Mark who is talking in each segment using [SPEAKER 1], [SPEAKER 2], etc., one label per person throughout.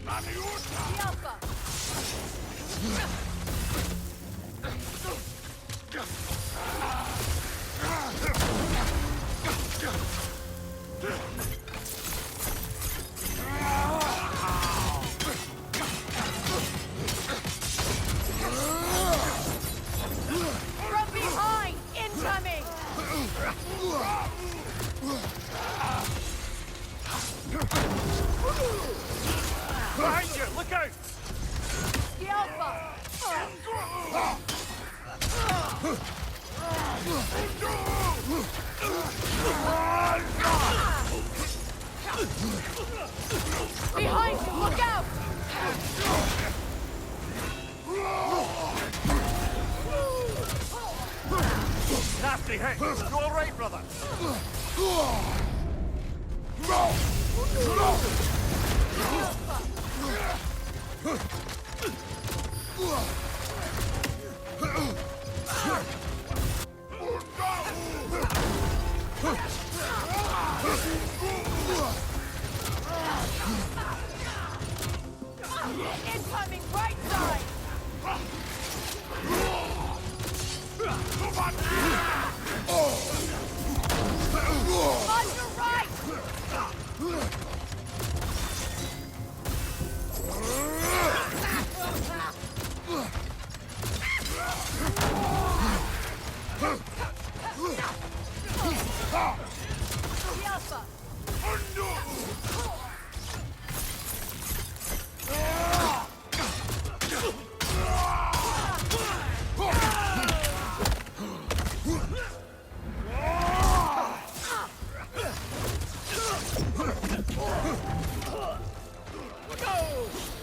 [SPEAKER 1] From behind! Incoming!
[SPEAKER 2] Behind you! Look out!
[SPEAKER 1] The Alpha! Behind you! Look out!
[SPEAKER 2] Nasty hit! You alright, brother?
[SPEAKER 1] Incoming right side! On your right! The Alpha!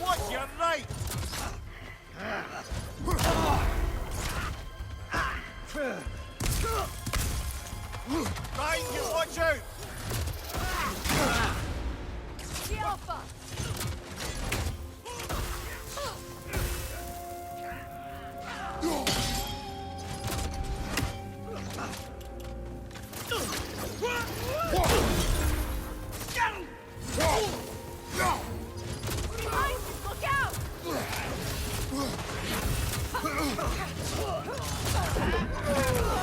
[SPEAKER 2] Watch your right! Behind you, watch out!
[SPEAKER 1] The Alpha! Behind you! Look out!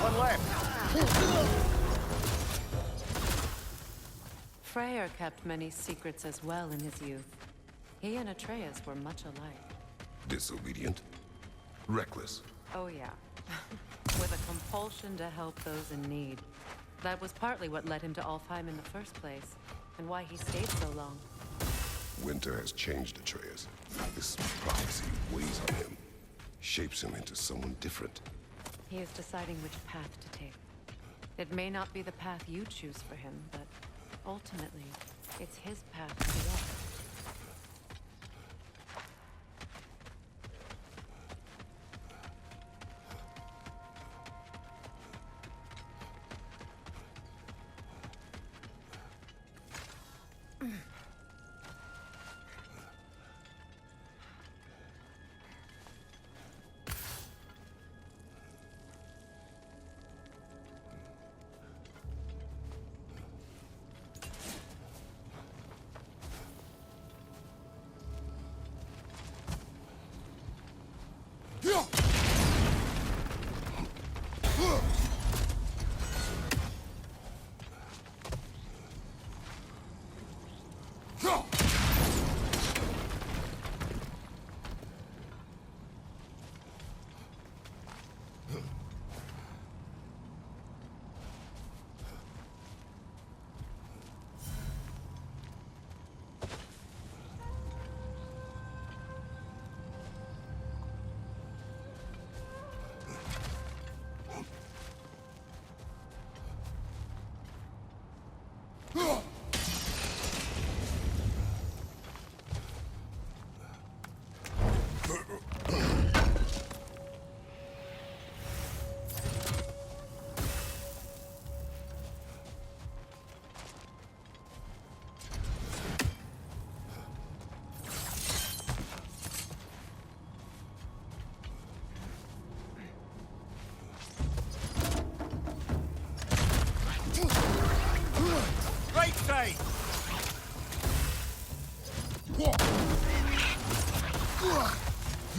[SPEAKER 2] One left.
[SPEAKER 3] Freyr kept many secrets as well in his youth. He and Atreus were much alike.
[SPEAKER 4] Disobedient. Reckless.
[SPEAKER 3] Oh yeah. With a compulsion to help those in need. That was partly what led him to Alfheim in the first place, and why he stayed so long.
[SPEAKER 4] Winter has changed Atreus. This prophecy weighs on him. Shapes him into someone different.
[SPEAKER 3] He is deciding which path to take. It may not be the path you choose for him, but ultimately, it's his path to walk.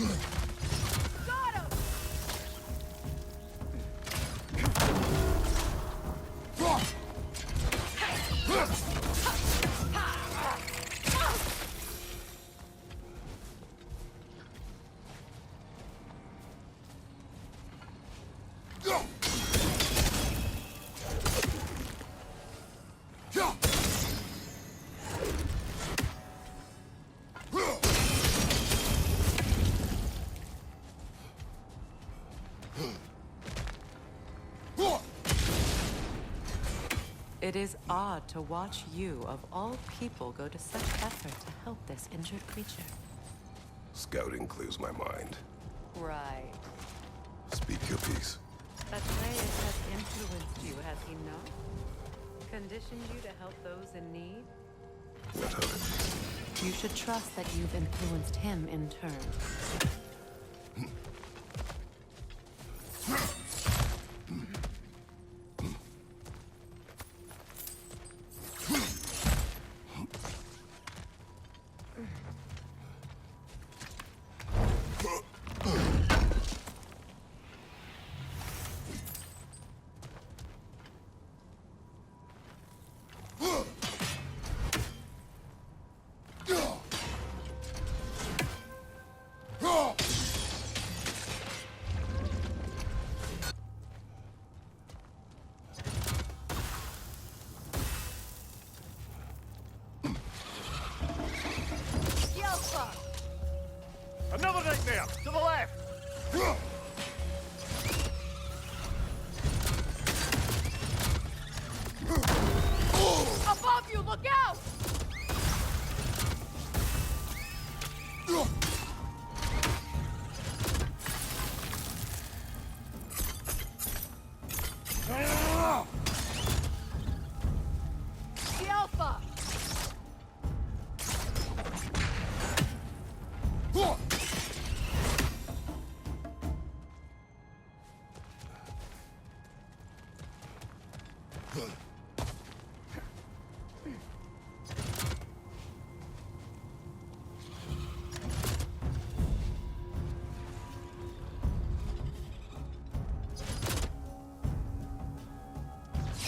[SPEAKER 1] Got him!
[SPEAKER 3] It is odd to watch you, of all people, go to such effort to help this injured creature.
[SPEAKER 4] Scouting clears my mind.
[SPEAKER 3] Right.
[SPEAKER 4] Speak your piece.
[SPEAKER 3] Atreus has influenced you, has he not? Conditioned you to help those in need?
[SPEAKER 4] What of it?
[SPEAKER 3] You should trust that you've influenced him in turn.
[SPEAKER 2] Another nightmare! To the left!
[SPEAKER 1] Above you, look out!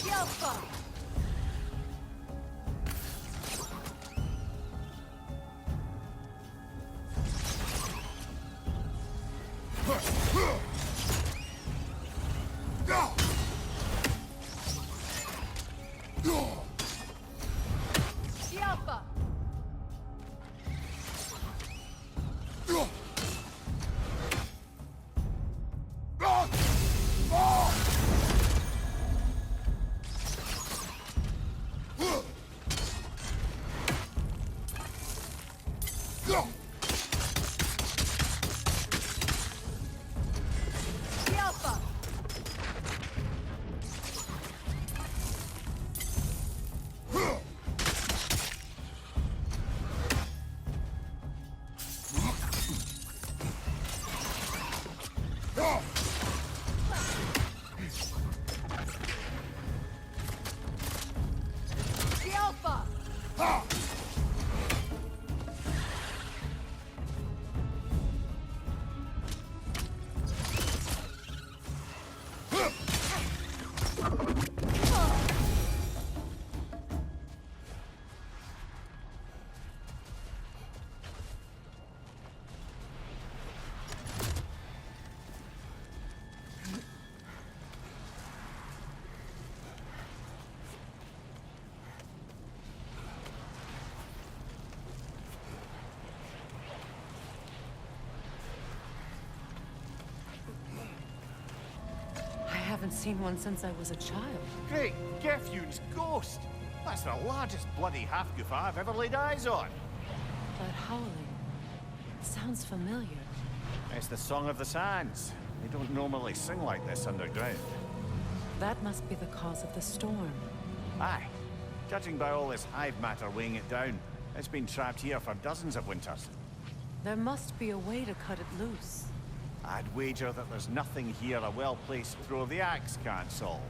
[SPEAKER 1] The Alpha! The Alpha! The Alpha! The Alpha! The Alpha!
[SPEAKER 3] I haven't seen one since I was a child.
[SPEAKER 2] Great, Gefyun's ghost! That's the largest bloody half-goof I've ever laid eyes on!
[SPEAKER 3] That howling sounds familiar.
[SPEAKER 2] It's the Song of the Sands. They don't normally sing like this underground.
[SPEAKER 3] That must be the cause of the storm.
[SPEAKER 2] Aye. Judging by all this hive matter weighing it down, it's been trapped here for dozens of winters.
[SPEAKER 3] There must be a way to cut it loose.
[SPEAKER 2] I'd wager that there's nothing here a well-placed throw of the axe can't solve.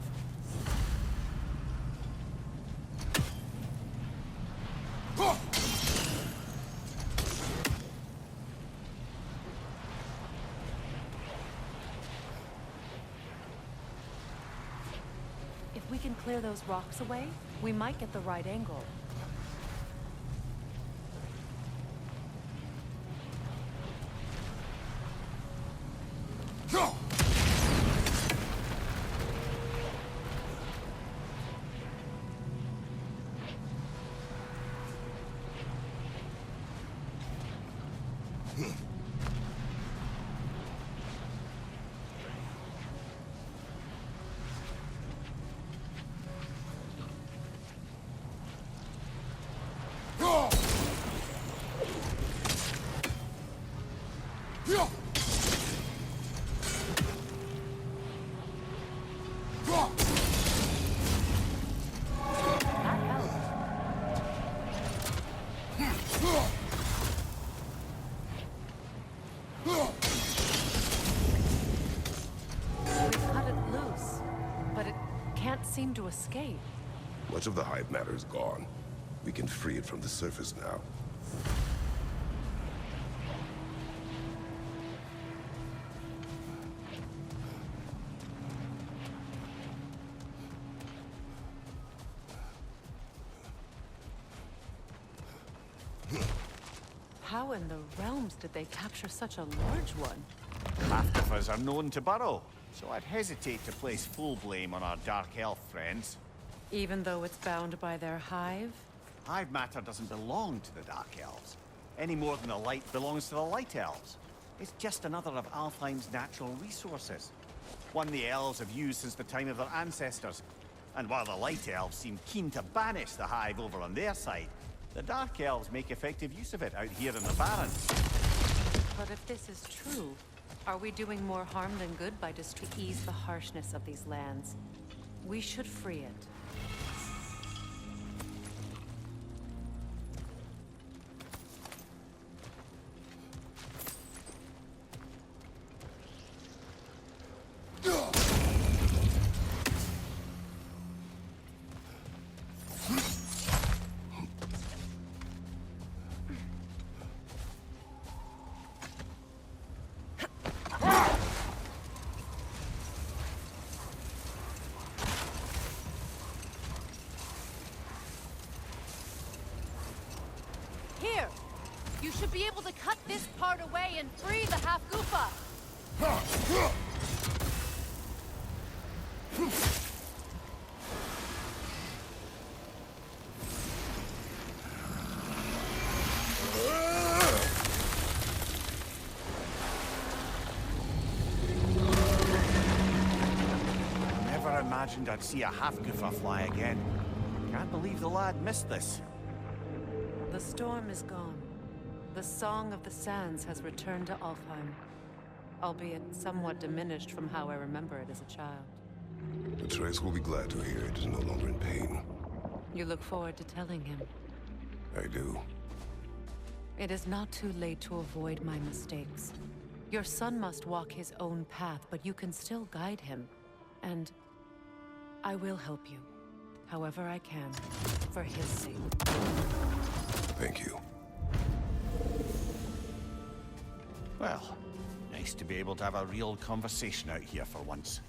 [SPEAKER 3] can clear those rocks away, we might get the right angle. Seem to escape.
[SPEAKER 4] Much of the hive matter is gone. We can free it from the surface now.
[SPEAKER 3] How in the realms did they capture such a large one?
[SPEAKER 2] Half of us are known to burrow, so I'd hesitate to place full blame on our Dark Elf friends.
[SPEAKER 3] Even though it's bound by their hive?
[SPEAKER 2] Hive matter doesn't belong to the Dark Elves, any more than the light belongs to the Light Elves. It's just another of Alfheim's natural resources. One the Elves have used since the time of their ancestors. And while the Light Elves seem keen to banish the hive over on their side, the Dark Elves make effective use of it out here in the Barrens.
[SPEAKER 3] But if this is true, are we doing more harm than good by just to ease the harshness of these lands? We should free it.
[SPEAKER 1] Here! You should be able to cut this part away and free the half-goofa!
[SPEAKER 2] Never imagined I'd see a half-goofa fly again. Can't believe the lad missed this.
[SPEAKER 3] The storm is gone. The Song of the Sands has returned to Alfheim, albeit somewhat diminished from how I remember it as a child.
[SPEAKER 4] Atreus will be glad to hear it is no longer in pain.
[SPEAKER 3] You look forward to telling him.
[SPEAKER 4] I do.
[SPEAKER 3] It is not too late to avoid my mistakes. Your son must walk his own path, but you can still guide him. And I will help you, however I can, for his sake.
[SPEAKER 4] Thank you.
[SPEAKER 2] Well, nice to be able to have a real conversation out here for once.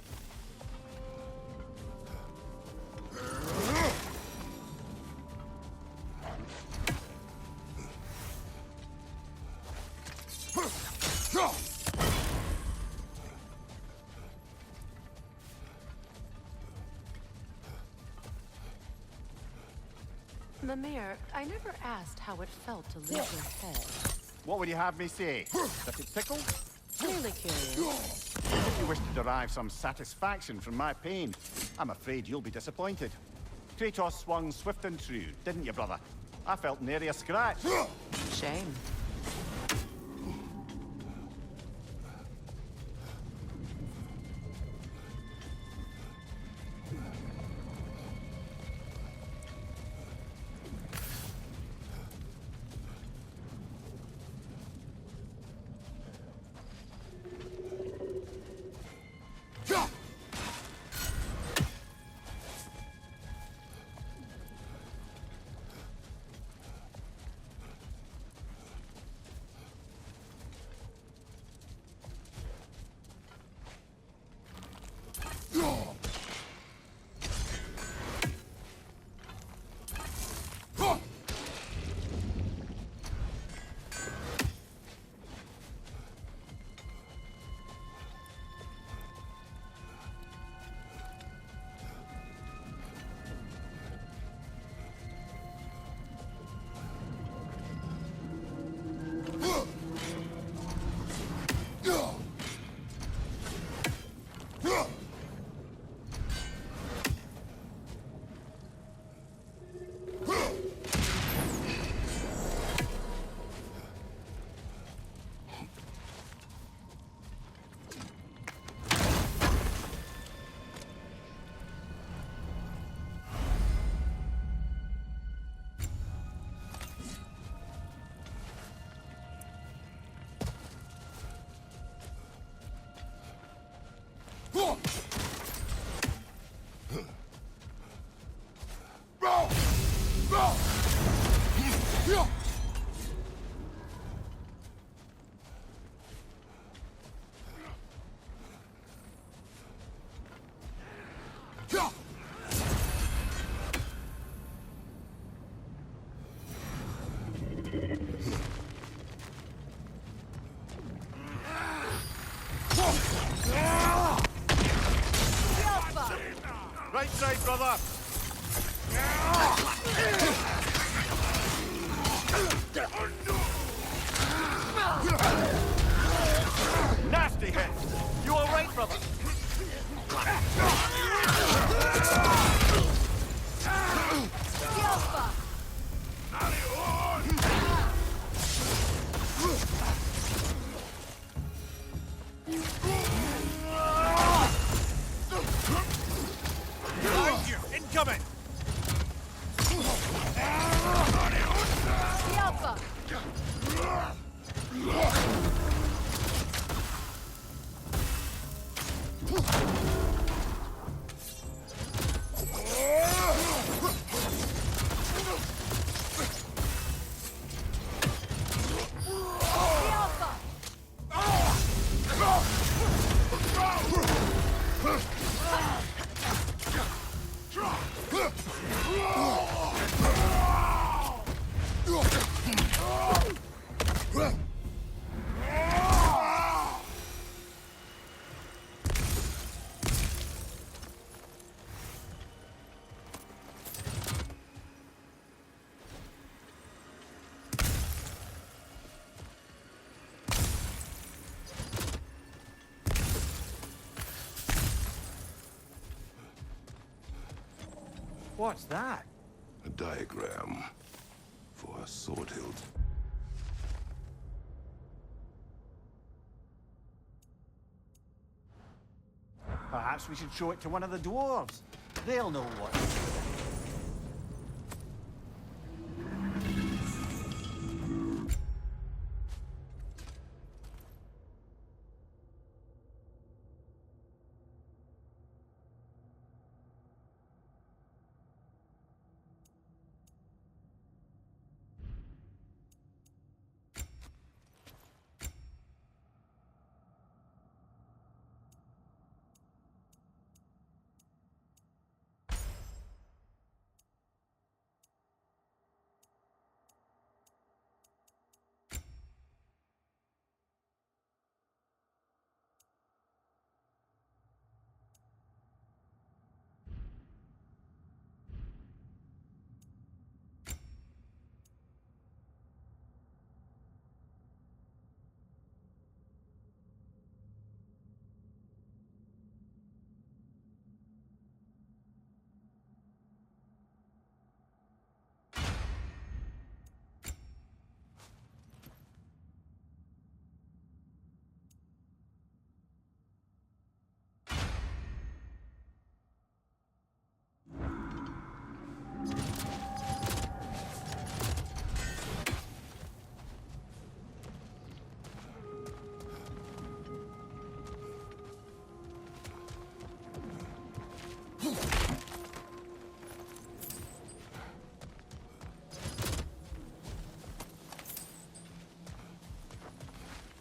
[SPEAKER 3] The mayor, I never asked how it felt to lose your head.
[SPEAKER 2] What would you have me say? That it tickled?
[SPEAKER 3] Really curious.
[SPEAKER 2] If you wish to derive some satisfaction from my pain, I'm afraid you'll be disappointed. Kratos swung swift and true, didn't you, brother? I felt nary a scratch.
[SPEAKER 3] Shame.
[SPEAKER 1] Alpha!
[SPEAKER 2] Right side, brother! Nasty hit! You all right, brother?
[SPEAKER 1] Alpha!
[SPEAKER 2] Behind you! Incoming!
[SPEAKER 1] Alpha! Alpha!
[SPEAKER 2] What's that?
[SPEAKER 4] A diagram for a sword hilt.
[SPEAKER 2] Perhaps we should show it to one of the dwarves. They'll know what.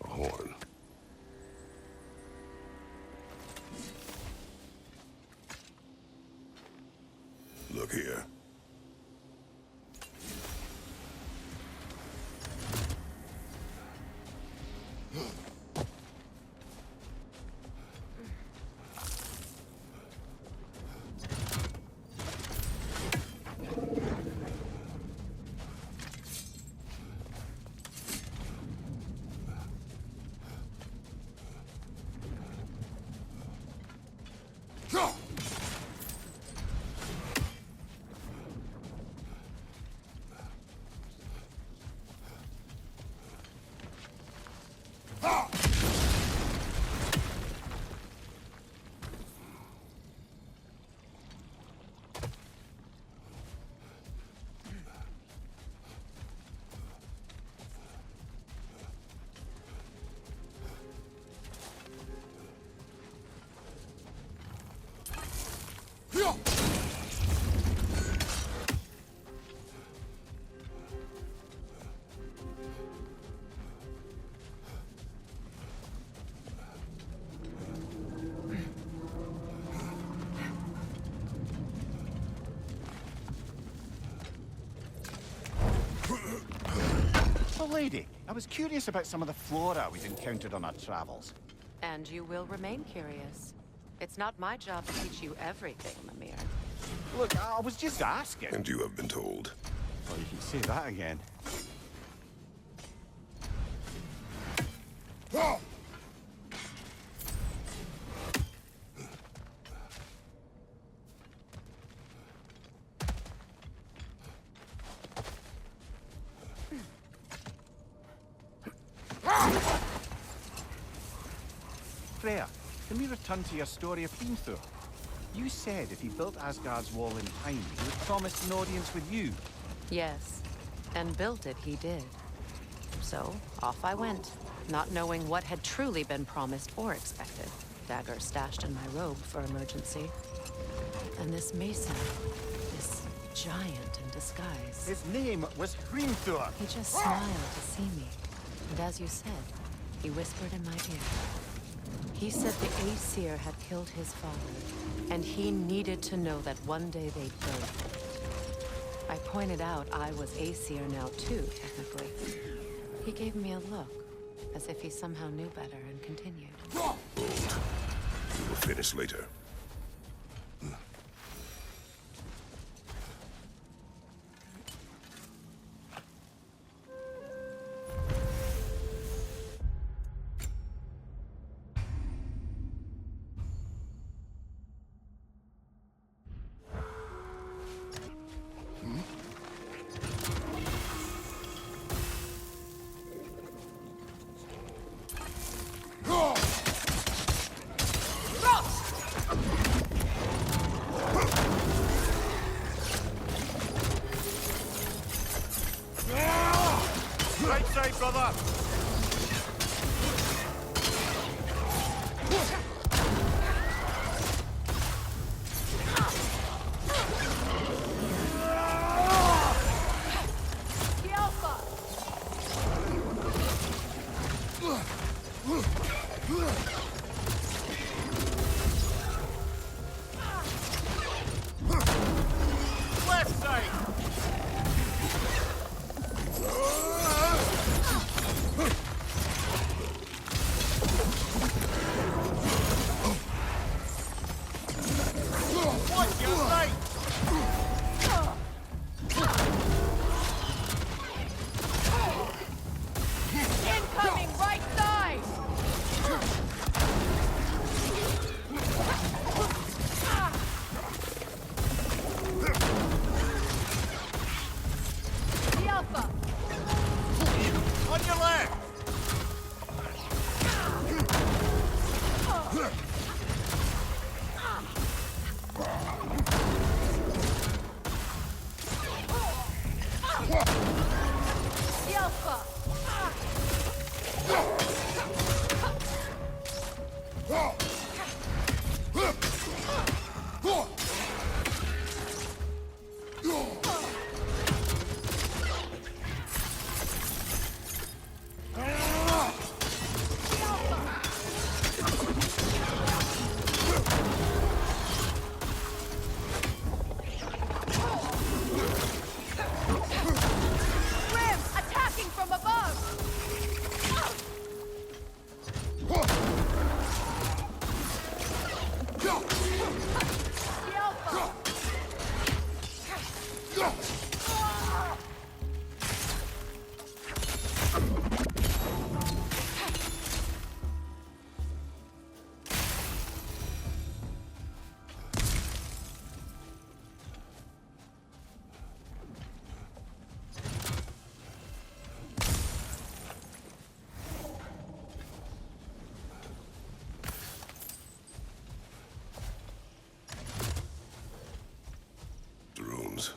[SPEAKER 4] A horn. Look here.
[SPEAKER 2] Oh, lady, I was curious about some of the flora we'd encountered on our travels.
[SPEAKER 3] And you will remain curious. It's not my job to teach you everything, Mimir.
[SPEAKER 2] Look, I was just asking.
[SPEAKER 4] And you have been told.
[SPEAKER 2] Oh, you can say that again. Freya, can we return to your story of Hrimthur? You said if he built Asgard's wall in time, he would promise an audience with you.
[SPEAKER 3] Yes, and built it he did. So, off I went, not knowing what had truly been promised or expected. Dagger stashed in my robe for emergency. And this mason, this giant in disguise.
[SPEAKER 2] His name was Hrimthur.
[SPEAKER 3] He just smiled to see me. And as you said, he whispered in my ear. He said the Aesir had killed his father, and he needed to know that one day they'd both. I pointed out I was Aesir now too, technically. He gave me a look, as if he somehow knew better, and continued.
[SPEAKER 4] Bold. We will finish later.
[SPEAKER 2] Right side, brother!
[SPEAKER 1] The Alpha!
[SPEAKER 2] Left side! Watch your right!
[SPEAKER 1] Incoming right side! The Alpha!
[SPEAKER 2] On your left!
[SPEAKER 1] The Alpha! Grim! Attacking from above! The Alpha!
[SPEAKER 4] The runes.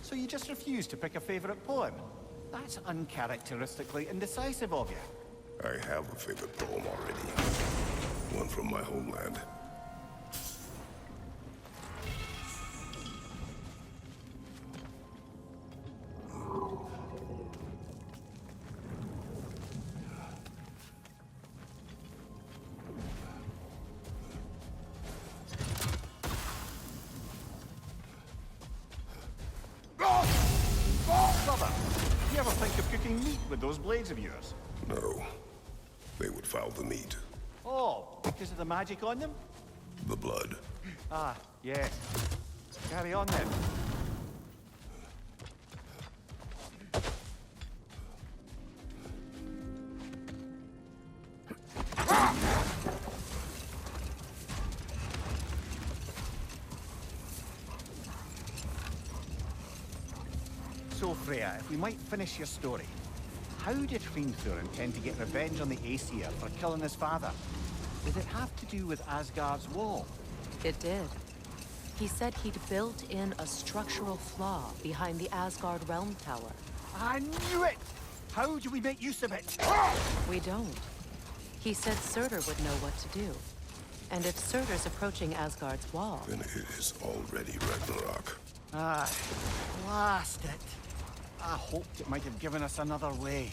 [SPEAKER 2] So you just refuse to pick a favorite poem? That's uncharacteristically indecisive of you.
[SPEAKER 4] I have a favorite poem already. One from my homeland.
[SPEAKER 2] with those blades of yours?
[SPEAKER 4] No. They would foul the meat.
[SPEAKER 2] Oh, because of the magic on them?
[SPEAKER 4] The blood.
[SPEAKER 2] Ah, yes. Carry on then. So, Freya, if we might finish your story, how did Hrimthur intend to get revenge on the Aesir for killing his father? Did it have to do with Asgard's wall?
[SPEAKER 3] It did. He said he'd built in a structural flaw behind the Asgard Realm Tower.
[SPEAKER 2] I knew it! How do we make use of it?
[SPEAKER 3] We don't. He said Surtur would know what to do. And if Surtur's approaching Asgard's wall...
[SPEAKER 4] Then it is already Ragnarok.
[SPEAKER 2] Ah, blast it. I hoped it might have given us another way.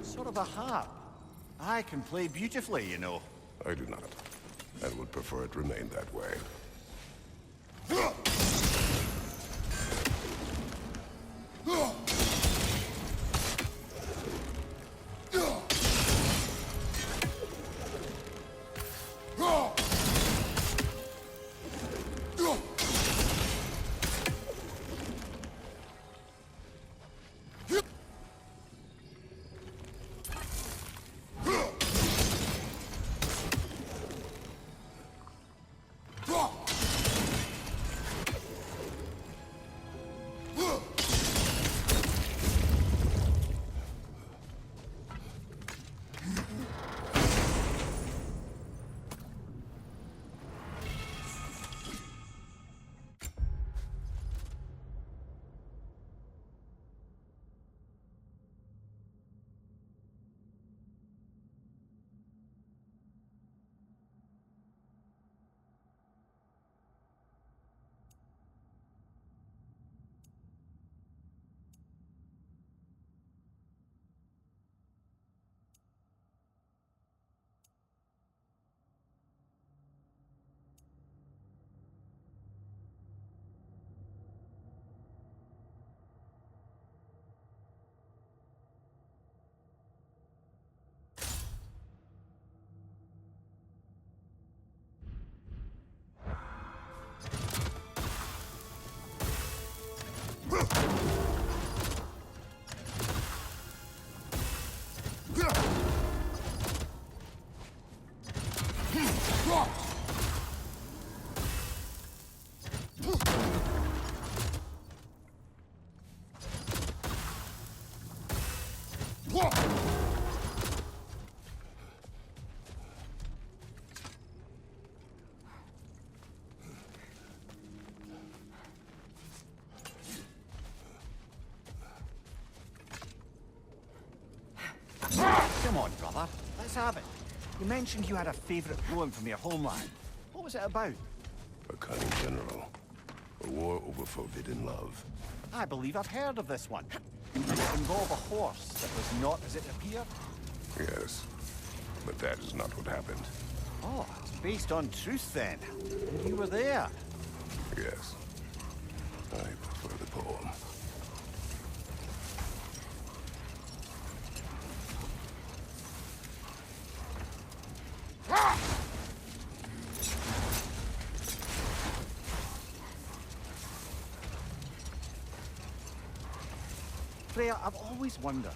[SPEAKER 2] Sort of a harp. I can play beautifully, you know.
[SPEAKER 4] I do not. And would prefer it remain that way.
[SPEAKER 2] Come on, brother. Let's have it. You mentioned you had a favorite poem from your homeland. What was it about?
[SPEAKER 4] A cunning general. A war over forbidden love.
[SPEAKER 2] I believe I've heard of this one. Did it involve a horse that was not as it appeared?
[SPEAKER 4] Yes. But that is not what happened.
[SPEAKER 2] Oh, it's based on truth then. And you were there.
[SPEAKER 4] Yes. I prefer the poem.
[SPEAKER 2] Freya, I've always wondered,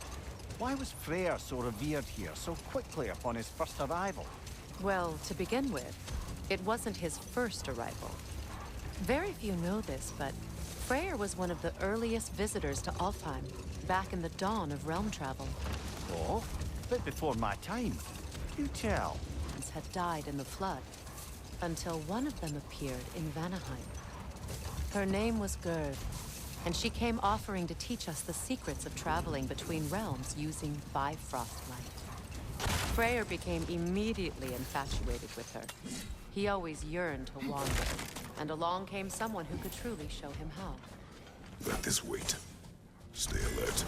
[SPEAKER 2] why was Freyr so revered here so quickly upon his first arrival?
[SPEAKER 3] Well, to begin with, it wasn't his first arrival. Very few know this, but Freyr was one of the earliest visitors to Alfheim, back in the dawn of realm travel.
[SPEAKER 2] Oh, a bit before my time. Do tell.
[SPEAKER 3] Had died in the flood, until one of them appeared in Vanaheim. Her name was Gerd, and she came offering to teach us the secrets of traveling between realms using Bifrost light. Freyr became immediately infatuated with her. He always yearned to wander, and along came someone who could truly show him how.
[SPEAKER 4] Let this wait. Stay alert.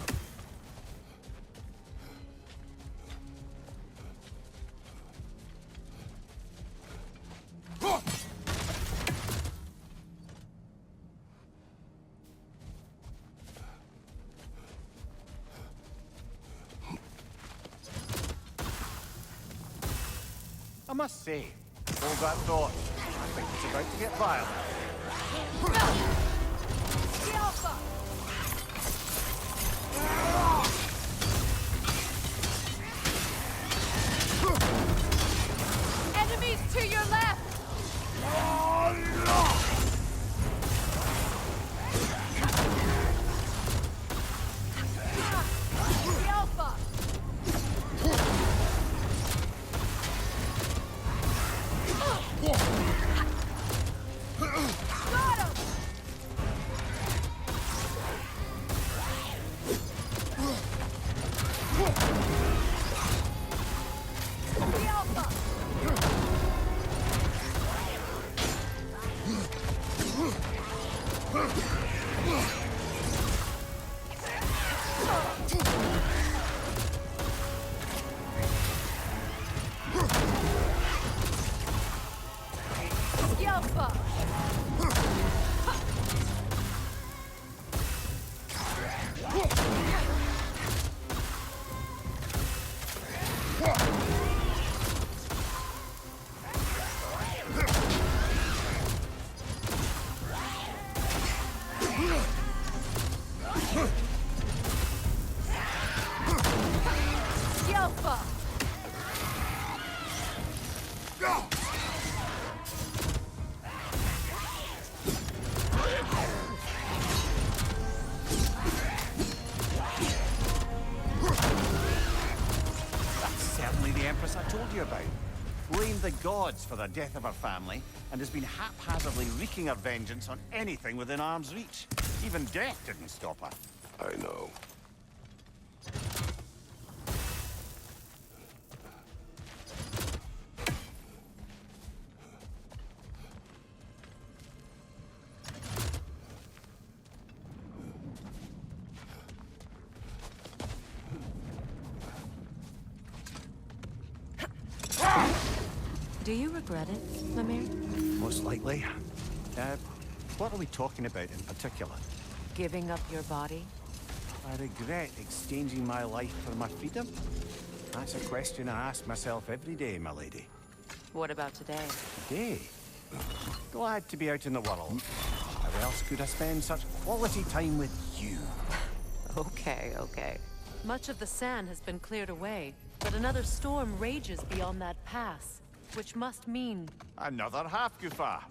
[SPEAKER 2] I must say, hold that thought. I think it's about to get violent.
[SPEAKER 1] The Alpha! Enemies to your left! The Alpha! Got him! The Alpha! The Alpha! The Alpha!
[SPEAKER 2] That's certainly the Empress I told you about. Blamed the gods for the death of her family, and has been haphazardly wreaking her vengeance on anything within arm's reach. Even death didn't stop her.
[SPEAKER 4] I know.
[SPEAKER 3] Do you regret it, Lemire?
[SPEAKER 2] Most likely. What are we talking about in particular?
[SPEAKER 3] Giving up your body?
[SPEAKER 2] I regret exchanging my life for my freedom? That's a question I ask myself every day, my lady.
[SPEAKER 3] What about today?
[SPEAKER 2] Today? Glad to be out in the world. How else could I spend such quality time with you?
[SPEAKER 3] Okay, okay. Much of the sand has been cleared away, but another storm rages beyond that pass, which must mean...
[SPEAKER 2] Another half-goofa.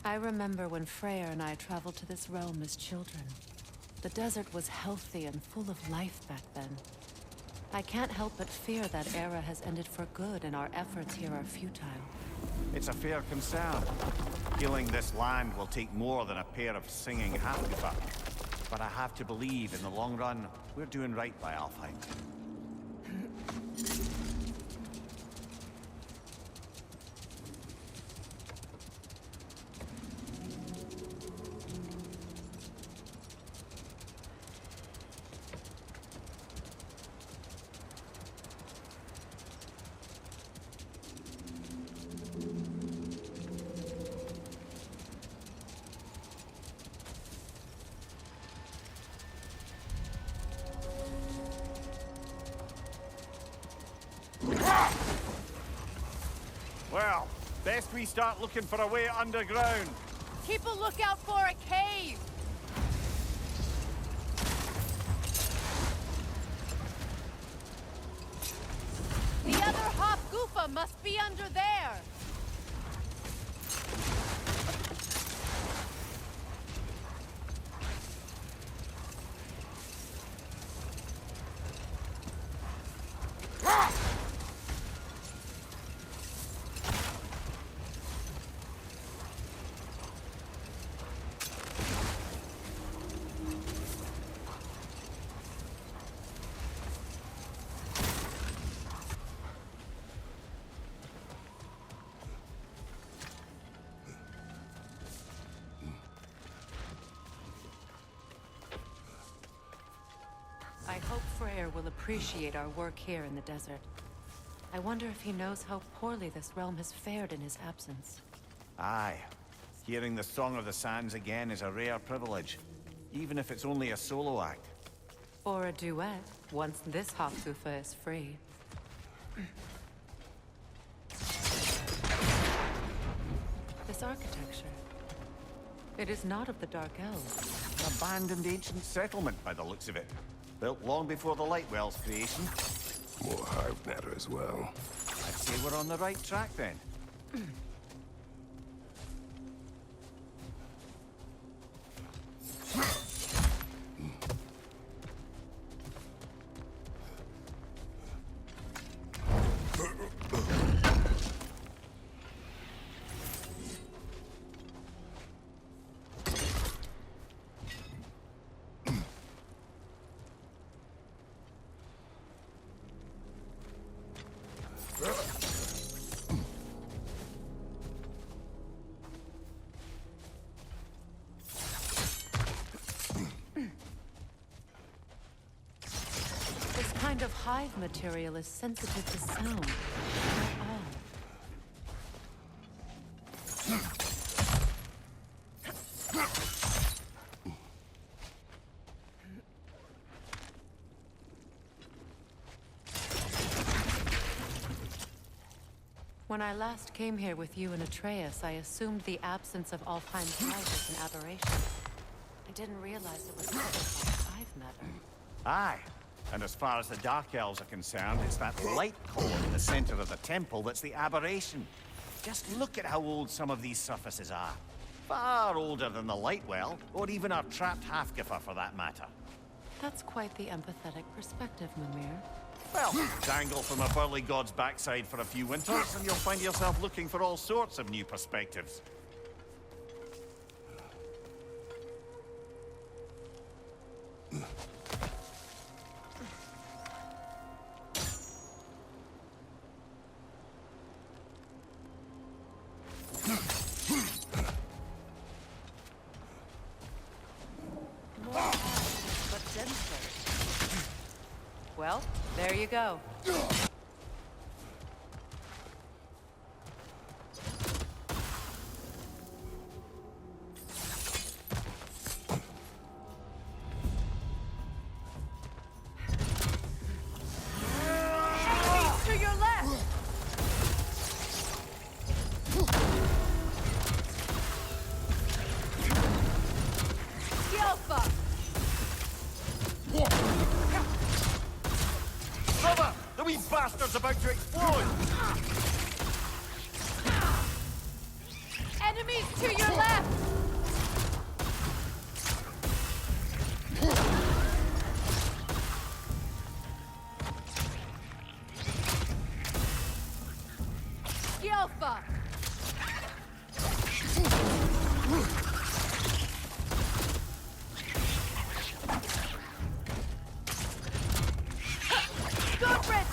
[SPEAKER 3] I remember when Freyr and I traveled to this realm as children. The desert was healthy and full of life back then. I can't help but fear that era has ended for good and our efforts here are futile.
[SPEAKER 2] It's a fair concern. Healing this land will take more than a pair of singing half-goofa. But I have to believe in the long run, we're doing right by Alfheim. Well, best we start looking for a way underground.
[SPEAKER 1] Keep a lookout for a cave! The other Hofgufa must be under there!
[SPEAKER 3] Sire will appreciate our work here in the desert. I wonder if he knows how poorly this realm has fared in his absence.
[SPEAKER 2] Aye. Hearing the Song of the Sands again is a rare privilege, even if it's only a solo act.
[SPEAKER 3] Or a duet, once this Hakufa is free. This architecture. It is not of the Dark Elves.
[SPEAKER 2] An abandoned ancient settlement by the looks of it. Built long before the Lightwell's creation.
[SPEAKER 4] More hive matter as well.
[SPEAKER 2] I'd say we're on the right track then.
[SPEAKER 3] This kind of hive material is sensitive to sound. Not all. When I last came here with you and Atreus, I assumed the absence of Alfheim's hive was an aberration. I didn't realize it was caused by hive matter.
[SPEAKER 2] Aye. And as far as the Dark Elves are concerned, it's that light column in the center of the temple that's the aberration. Just look at how old some of these surfaces are. Far older than the Lightwell, or even our trapped Hafgifa for that matter.
[SPEAKER 3] That's quite the empathetic perspective, Mimir.
[SPEAKER 2] Well, dangle from a burly god's backside for a few winters, and you'll find yourself looking for all sorts of new perspectives.
[SPEAKER 3] But denser. Well, there you go.
[SPEAKER 1] Enemies to your left! Yelpa!
[SPEAKER 2] Cover! The wee bastard's about to explode!
[SPEAKER 1] Enemies to your left! Yelpa! Goodred!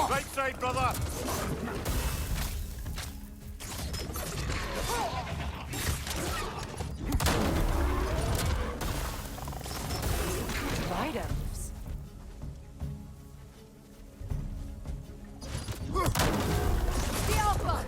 [SPEAKER 2] Right side, brother!
[SPEAKER 3] Light elves.
[SPEAKER 1] The Alpha!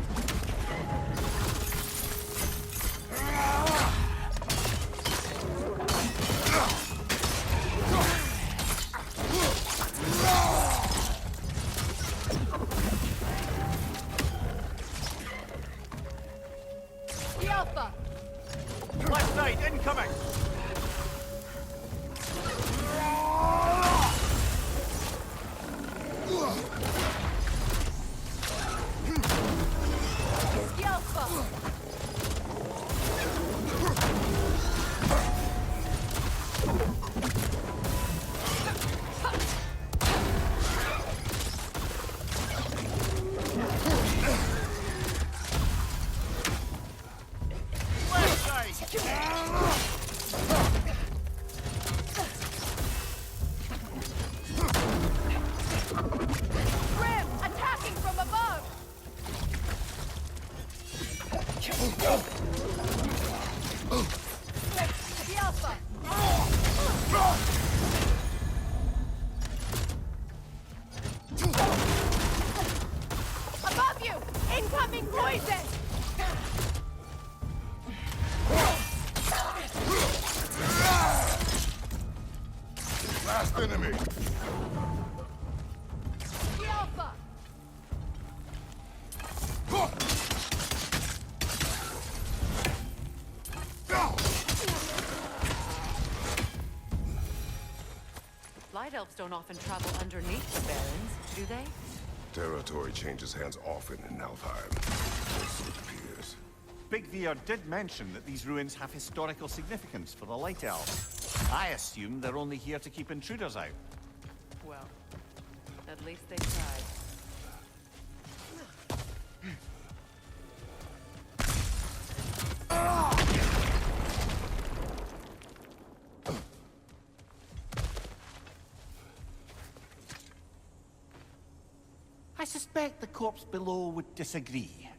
[SPEAKER 1] The Alpha!
[SPEAKER 2] Left side, incoming!
[SPEAKER 1] The Alpha!
[SPEAKER 2] Left side!
[SPEAKER 1] Grim! Attacking from above! The Alpha! Above you! Incoming poison!
[SPEAKER 4] Last enemy!
[SPEAKER 1] The Alpha!
[SPEAKER 3] Light elves don't often travel underneath the barrens, do they?
[SPEAKER 4] Territory changes hands often in Alfheim. So it appears.
[SPEAKER 2] Big Veer did mention that these ruins have historical significance for the Light Elves. I assume they're only here to keep intruders out.
[SPEAKER 3] Well, at least they tried.
[SPEAKER 2] I suspect the corpse below would disagree.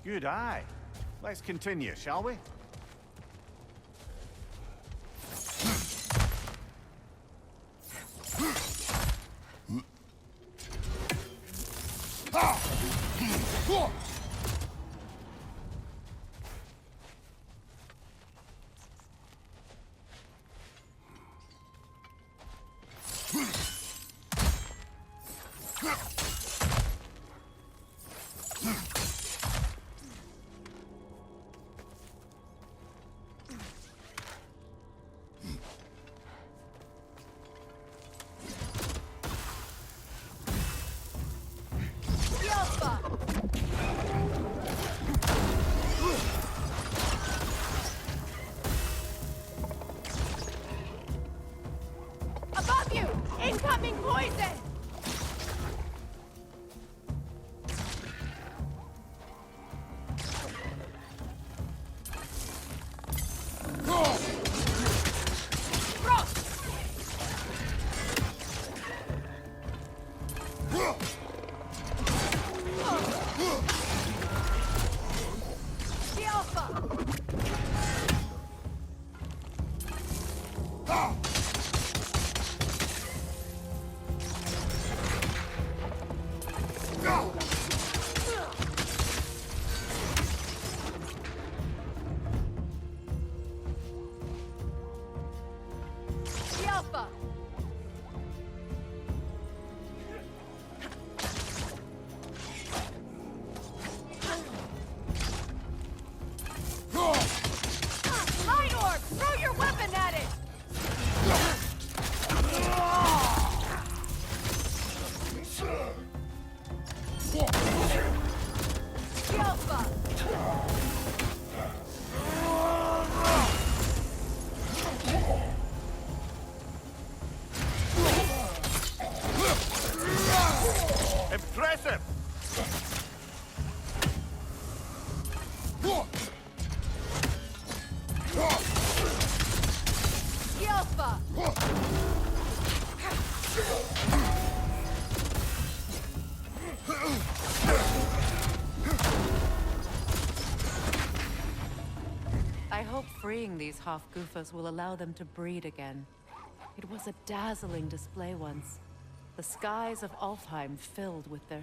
[SPEAKER 2] Good eye. Let's continue, shall we?
[SPEAKER 1] poison! The Alpha! The Alpha! Light Orb! Throw your weapon at it! The Alpha!
[SPEAKER 2] Impressive!
[SPEAKER 1] The Alpha!
[SPEAKER 3] I hope freeing these half-goofas will allow them to breed again. It was a dazzling display once. The skies of Alfheim filled with their